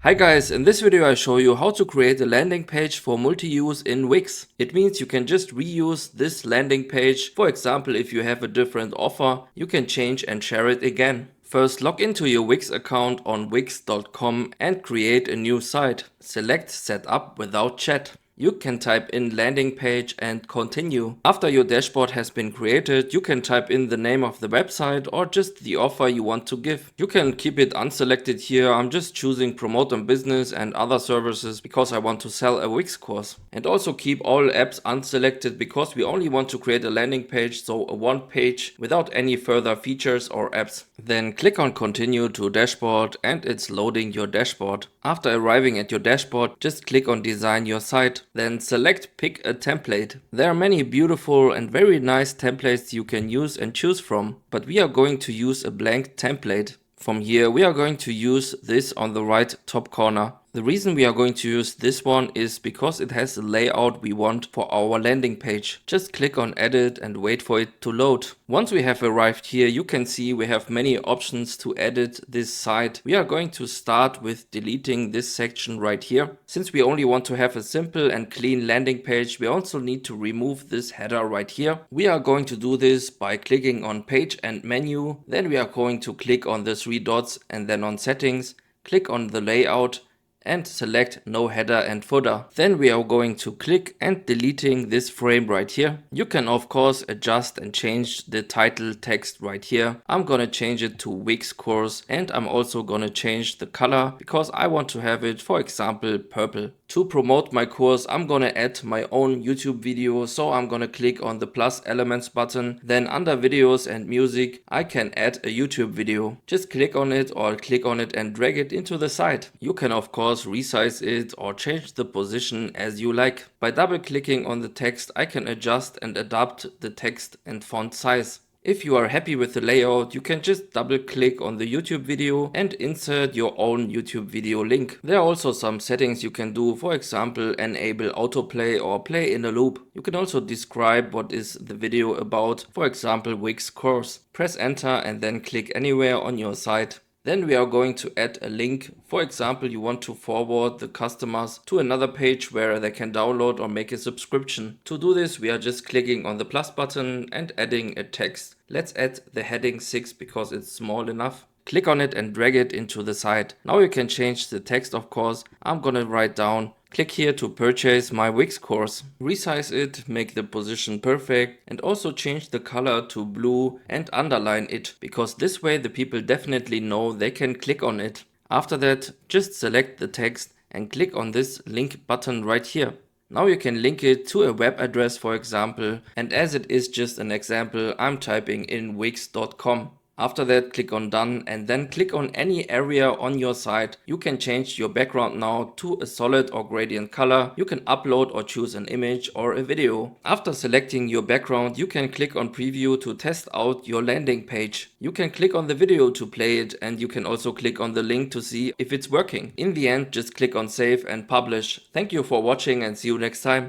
Hi guys, in this video I show you how to create a landing page for multi-use in Wix. It means you can just reuse this landing page. For example, if you have a different offer, you can change and share it again. First, log into your Wix account on wix.com and create a new site. Select Setup without chat. You can type in landing page and continue. After your dashboard has been created, you can type in the name of the website or just the offer you want to give. You can keep it unselected here. I'm just choosing promote on business and other services because I want to sell a Wix course. And also keep all apps unselected because we only want to create a landing page, so a one page without any further features or apps. Then click on continue to dashboard and it's loading your dashboard. After arriving at your dashboard, just click on design your site. Then select pick a template. There are many beautiful and very nice templates you can use and choose from, but we are going to use a blank template. From here we are going to use this on the right top corner. The reason we are going to use this one is because it has the layout we want for our landing page. Just click on edit and wait for it to load. Once we have arrived here, you can see we have many options to edit this site. We are going to start with deleting this section right here. Since we only want to have a simple and clean landing page, we also need to remove this header right here. We are going to do this by clicking on page and menu. Then we are going to click on the three dots and then on settings, click on the layout and select no header and footer. Then we are going to click and deleting this frame right here. You can of course adjust and change the title text right here. I'm gonna change it to Wix course and I'm also gonna change the color because I want to have it, for example, purple. To promote my course, I'm gonna add my own YouTube video, so I'm gonna click on the plus elements button. Then under videos and music, I can add a YouTube video. Just click on it or click on it and drag it into the site. You can of course resize it or change the position as you like. By double clicking on the text, I can adjust and adapt the text and font size. If you are happy with the layout, you can just double click on the YouTube video and insert your own YouTube video link. There are also some settings you can do, for example enable autoplay or play in a loop. You can also describe what is the video about, for example Wix course. Press enter and then click anywhere on your site. Then we are going to add a link. For example, you want to forward the customers to another page where they can download or make a subscription. To do this, we are just clicking on the plus button and adding a text. Let's add the heading 6 because it's small enough. Click on it and drag it into the site. Now you can change the text, of course. I'm gonna write down, click here to purchase my Wix course. Resize it, make the position perfect and also change the color to blue and underline it, because this way the people definitely know they can click on it. After that, just select the text and click on this link button right here. Now you can link it to a web address, for example, and as it is just an example, I'm typing in wix.com. After that, click on done and then click on any area on your site. You can change your background now to a solid or gradient color. You can upload or choose an image or a video. After selecting your background, you can click on preview to test out your landing page. You can click on the video to play it and you can also click on the link to see if it's working. In the end, just click on save and publish. Thank you for watching and see you next time.